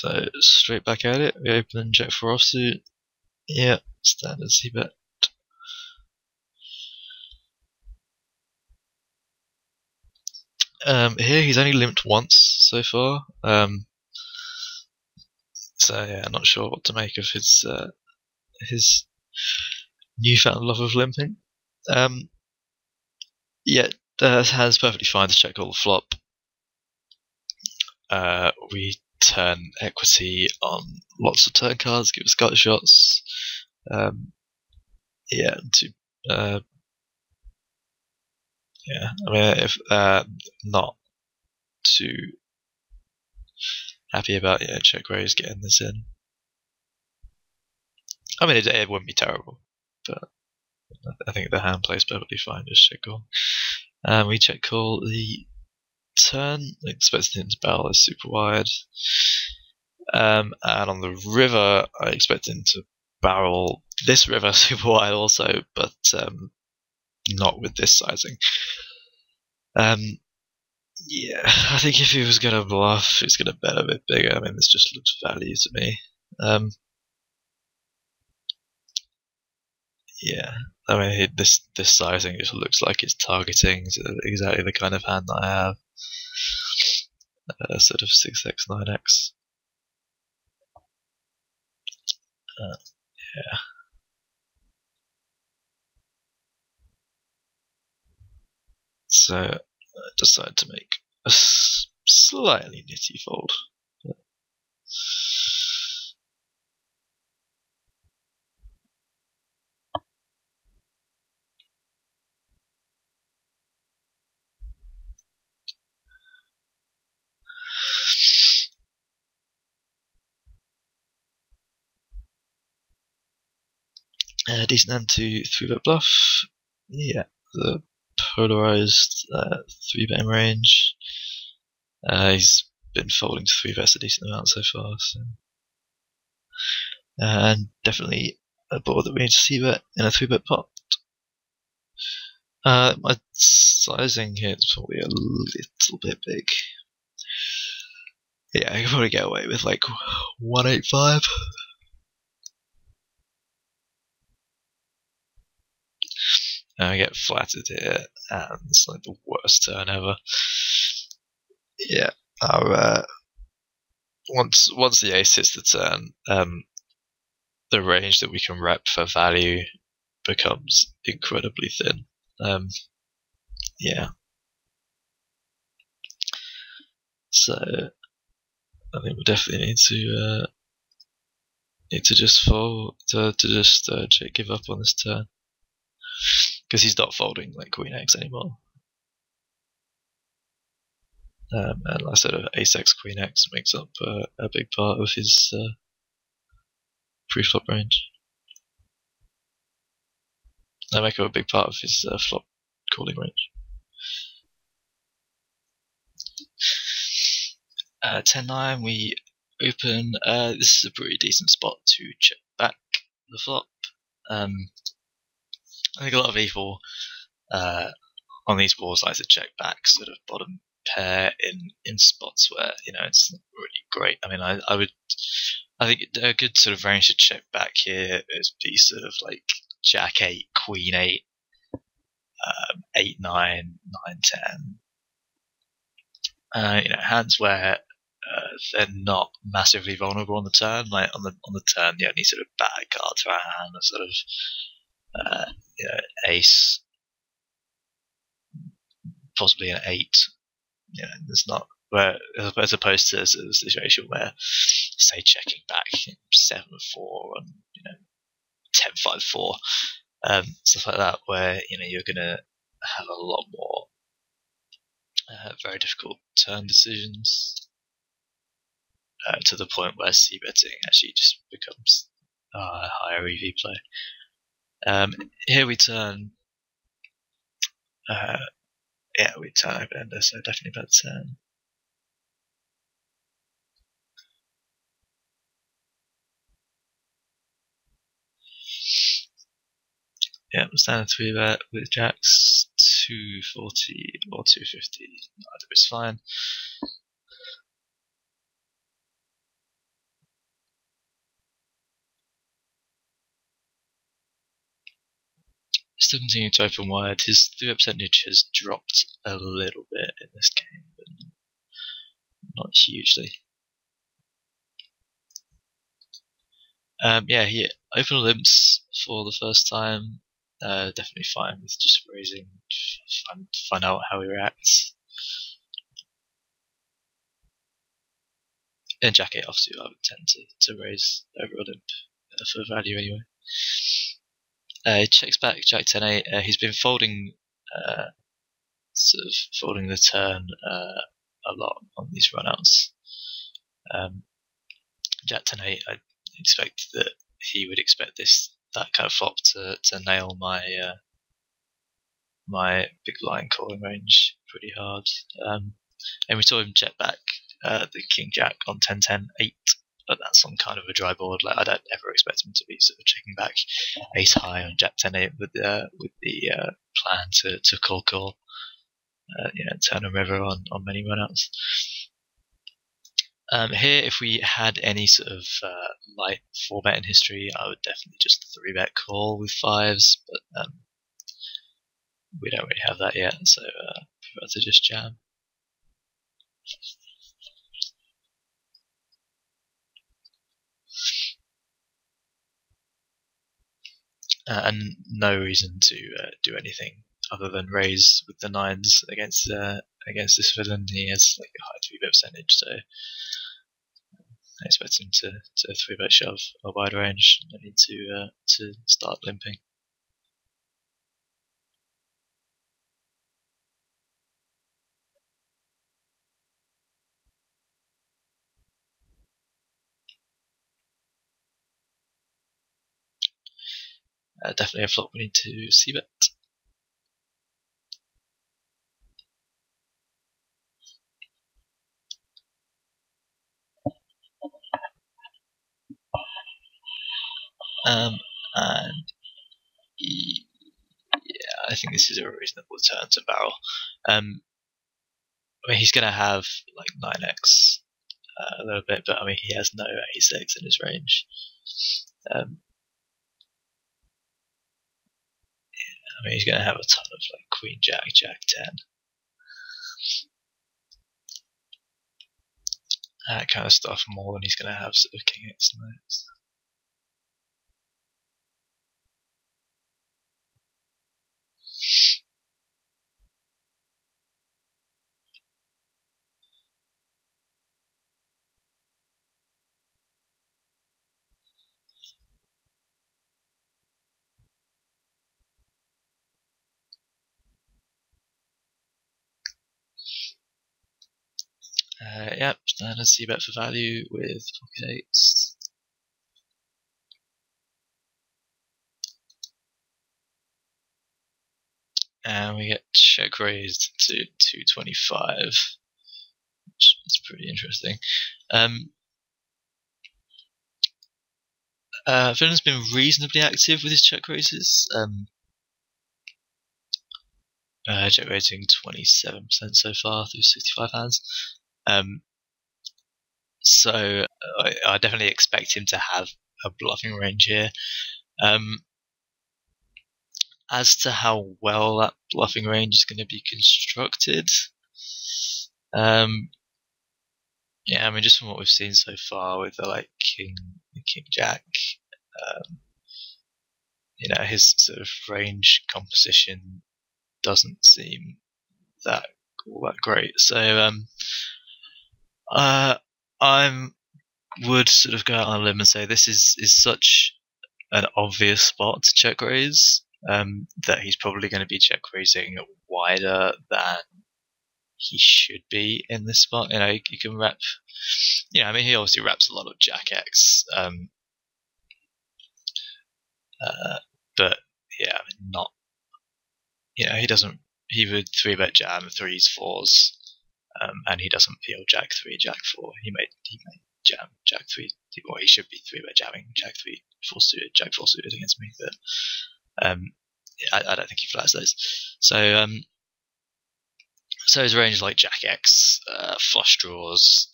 So straight back at it. We open check for offsuit. Yeah, standard c-bet. Here he's only limped once so far. So yeah, I'm not sure what to make of his newfound love of limping. Yeah, has perfectly fine to check all the flop. We turn equity on lots of turn cards, give us gut shots. Yeah, I mean, if not too happy about check raise getting this in. I mean, it wouldn't be terrible, but I think the hand plays perfectly fine. Just check call. We check call the turn, expecting him to barrel is super wide. And on the river, I expect him to barrel this river super wide also, but not with this sizing. Yeah, I think if he was going to bluff, he's going to bet a bit bigger. I mean, this just looks value to me. Yeah, I mean, this sizing just looks like it's targeting exactly the kind of hand that I have. Sort of 6x, 9x. Yeah. So I decided to make a slightly nitty fold. Decent hand to 3-bet bluff. Yeah, the polarized 3-betting range. He's been folding to 3-bets a decent amount so far. So. And definitely a board that we need to see bet in a 3-bet pot. My sizing here is probably a little bit big. Yeah, I could probably get away with like 185. I get flattered here, and it's like the worst turn ever. Yeah, once the ace hits the turn, the range that we can rep for value becomes incredibly thin. Yeah. So I think we definitely need to just fold to just give up on this turn because he's not folding like queen x anymore. And like I said, ace x queen x makes up a big part of his pre-flop range. They make up a big part of his flop calling range. 10-9, we open. This is a pretty decent spot to check back the flop. I think a lot of people on these boards like to check back sort of bottom pair in spots where it's not really great. I mean, I think a good sort of range to check back here is be sort of like Jack 8, Queen 8, 8, 9, 9, 10. Hands where they're not massively vulnerable on the turn. Like on the turn, the only sort of bad cards to our hand are sort of ace, possibly an 8. There's not where as opposed to a situation where, say, checking back 7-4 and 10-5-4, stuff like that, where you're gonna have a lot more very difficult turn decisions to the point where c-betting actually just becomes a higher EV play. Here we turn. We turn open ender, so definitely bet turn. Yeah, standard 3-bet with jacks 240 or 250. Either is fine. continuing to open wide. His 3-bet percentage has dropped a little bit in this game, but not hugely. Yeah, he opened limps for the first time. Definitely fine with just raising. Find out how he reacts. And Jack 8 offsuit, I would tend to raise over a limp for value anyway. He checks back Jack 10-8. He's been folding, sort of folding the turn a lot on these runouts. Jack 10-8, I expect that he would expect that kind of flop to nail my my big line calling range pretty hard. And we saw him check back the King Jack on 10-10-8, but that's on kind of a dry board. Like, I don't ever expect him to be sort of checking back ace high on Jack 10-8 with the plan to call, turn and river on many runouts. Here, if we had any sort of light 4-bet in history, I would definitely just 3-bet call with 5s, but we don't really have that yet, so prefer to just jam. And no reason to do anything other than raise with the 9s against this villain. He has like a high 3-bet percentage, so I expect him to 3-bet shove a wide range. I need to start limping. Definitely a flop we need to c-bet. And yeah, I think this is a reasonable turn to barrel. I mean, he's going to have like 9x a little bit, but I mean, he has no ace-6 in his range. I mean, he's going to have a ton of like Queen Jack, Jack 10. That kind of stuff more than he's going to have sort of King X next. Yep, standard c-bet for value with pocket 8s. And we get check raised to 225, which is pretty interesting. Villain's been reasonably active with his check raises. Check raising 27% so far through 65 hands. So I definitely expect him to have a bluffing range here. As to how well that bluffing range is going to be constructed, yeah, I mean, just from what we've seen so far with the King Jack, his sort of range composition doesn't seem that great. So I would sort of go out on a limb and say this is such an obvious spot to check raise that he's probably going to be check raising wider than he should be in this spot. You can rep. I mean, he obviously reps a lot of Jack X, but yeah, I mean, not. He doesn't. He would 3-bet jam 3s, 4s, and he doesn't peel Jack 3, Jack 4. He may jam Jack 3. Well, he should be 3-bet jamming Jack 3, 4 suited, Jack 4 suited against me, but I don't think he flats those. So his range is like Jack X, flush draws.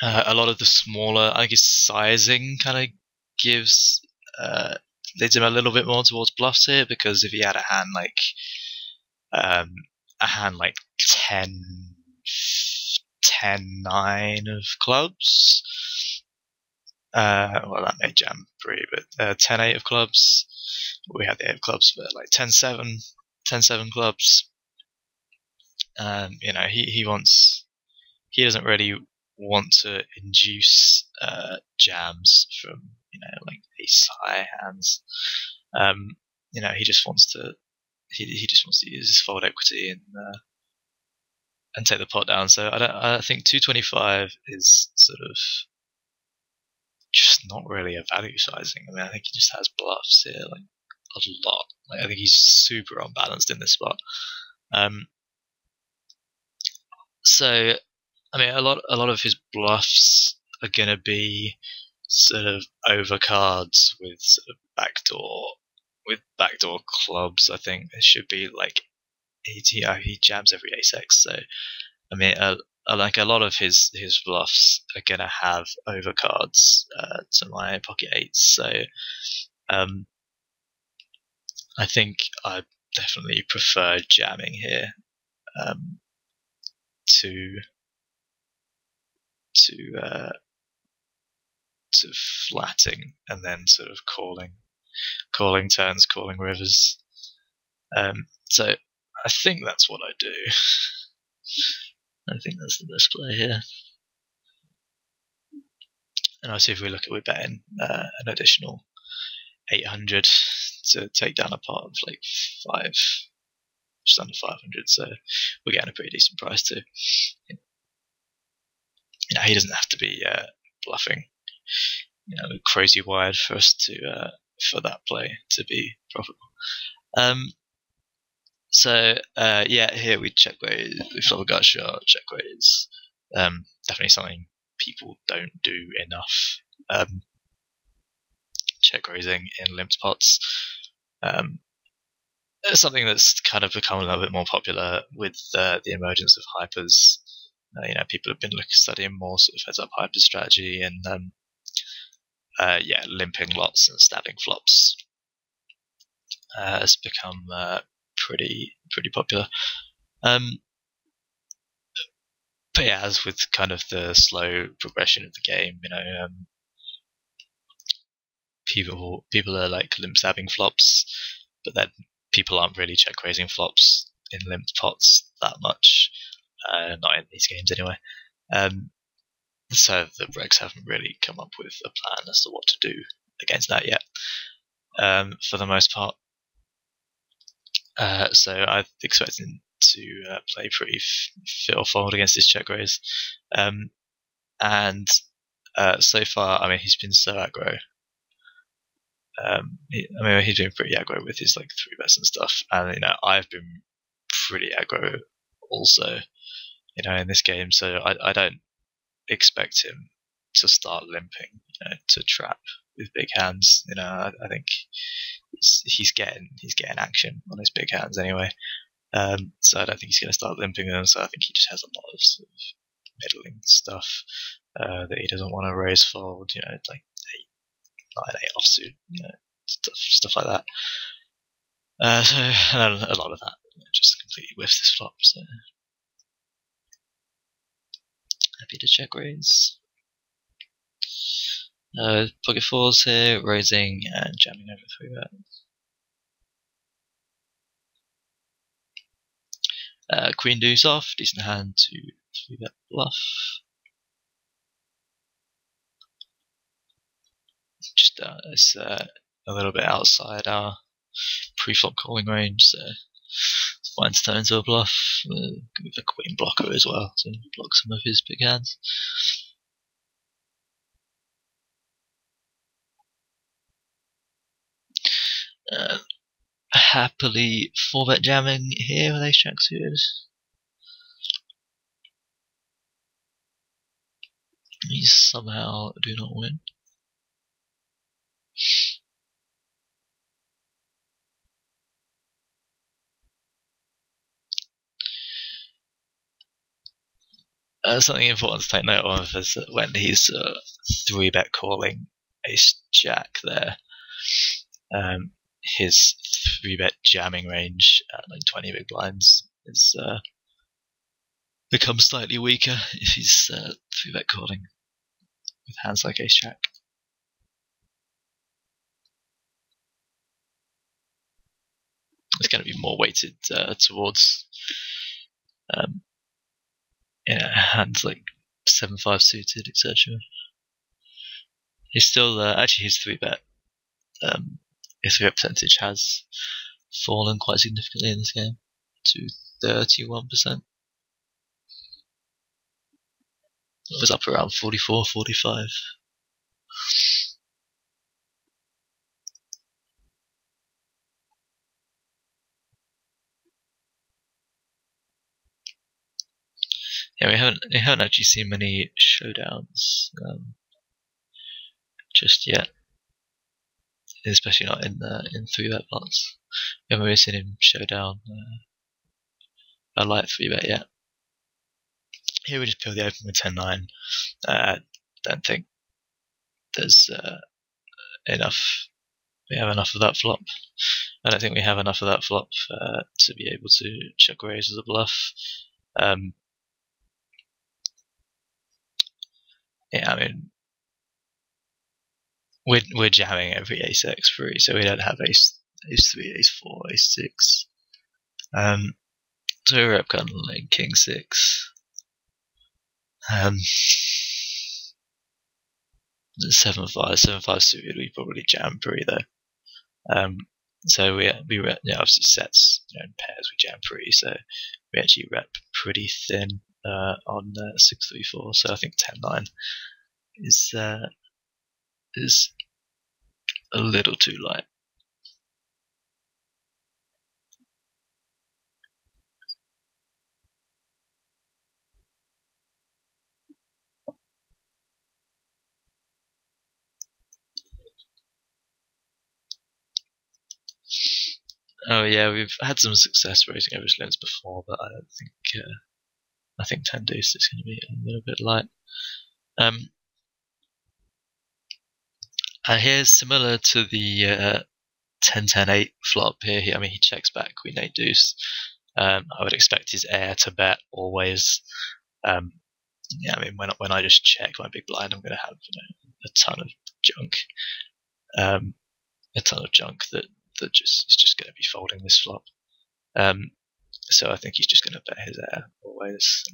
A lot of the smaller, I think his sizing kind of gives leads him a little bit more towards bluffs here, because if he had a hand like 10 9 of clubs, well, that may jam free, but 10 8 of clubs, we had the 8 of clubs, but like 10 7 clubs, he doesn't really want to induce jams from like ace high hands. He just wants to use his fold equity and take the pot down. So I think 225 is sort of just not really a value sizing. I mean, I think he just has bluffs here, like a lot. Like, I think he's super unbalanced in this spot. So I mean, a lot of his bluffs are gonna be sort of overcards with sort of backdoor clubs. I think it should be like he jams every ace x. So I mean, like a lot of his bluffs are gonna have overcards to my pocket eights. So I think I definitely prefer jamming here to flatting and then sort of calling turns, calling rivers. So I think that's what I do. I think that's the best play here. And obviously, if we bet in an additional 800 to take down a pot of like 5, just under 500, so we're getting a pretty decent price too. He doesn't have to be bluffing, crazy wide for us to for that play to be profitable. Here we check raise. We flop a gut shot. Check raise. Definitely something people don't do enough. Check raising in limped pots. It's something that's kind of become a little bit more popular with the emergence of hypers. People have been studying more sort of heads-up hyper strategy, and limping lots and stabbing flops has become pretty popular. But yeah, as with kind of the slow progression of the game, people are like limp stabbing flops, but then people aren't really check raising flops in limped pots that much. Not in these games anyway. So the regs haven't really come up with a plan as to what to do against that yet, for the most part. So I'm expecting to play pretty fit or fold against this check raise. And so far, I mean, he's been so aggro. He's been pretty aggro with his like 3-bets and stuff, and I've been pretty aggro also, in this game. So I don't expect him to start limping, to trap with big hands. I think he's getting action on his big hands anyway. So I don't think he's going to start limping them. So I think he just has a lot of sort of middling stuff that he doesn't want to raise fold. Like 8, 9, 8 offsuit, stuff like that. So a lot of that just completely whiffs this flop. So happy to check raise. Pocket fours here, raising and jamming over 3-bet. Queen deuce off, decent hand to 3-bet bluff. Just it's a little bit outside our pre-flop calling range, so it's fine to turn into a bluff with a queen blocker as well to block some of his big hands. Happily 4-bet jamming here with ace jack suited. We somehow do not win. Something important to take note of is that when he's 3-bet calling ace jack there, his 3-bet jamming range at like 20 big blinds is becomes slightly weaker if he's 3-bet calling with hands like ace jack. It's going to be more weighted towards hands like 7-5 suited, etc. He's still actually his 3-bet percentage has fallen quite significantly in this game to 31%. It was up around 44, 45. Yeah, we haven't actually seen many showdowns just yet, especially not in 3-bet plots. We haven't really seen him showdown a light 3-bet yet. Here we just peel the open with 10-9. Don't think there's enough. We have enough of that flop. I don't think we have enough of that flop to be able to check raise as a bluff. Yeah, I mean, we're jamming every ace x free, so we don't have ace 3, ace 4, ace 6. So we're up kind of like king 6. 7-5 suited, we probably jam pre though. So we obviously sets in pairs we jam pre, so we actually rep pretty thin on 6-3-4. So I think 10-9 is a little too light. Oh yeah, we've had some success raising average limits before, but I think 10 deuce is going to be a little bit light. Here's similar to the 10-10-8 flop here. I mean, he checks back queen 8 deuce. I would expect his heir to bet always. Yeah, I mean, when I just check my big blind, I'm going to have a ton of junk, that is just going to be folding this flop. So I think he's just going to bet his heir always.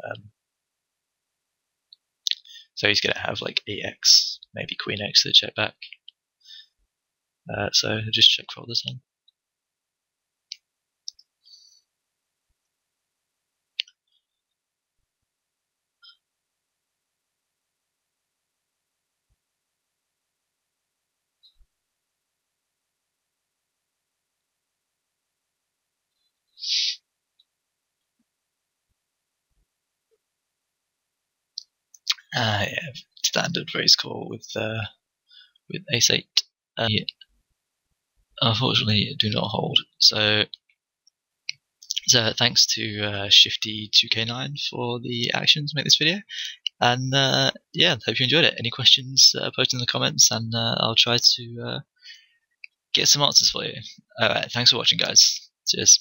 So he's going to have like EX, maybe Queen X to check back. So I'll just check fold this on. Yeah, standard raise call with ace 8. Unfortunately, do not hold. So thanks to Shifty 2K9 for the action to make this video. And yeah, hope you enjoyed it. Any questions, post in the comments, and I'll try to get some answers for you. Alright, thanks for watching, guys. Cheers.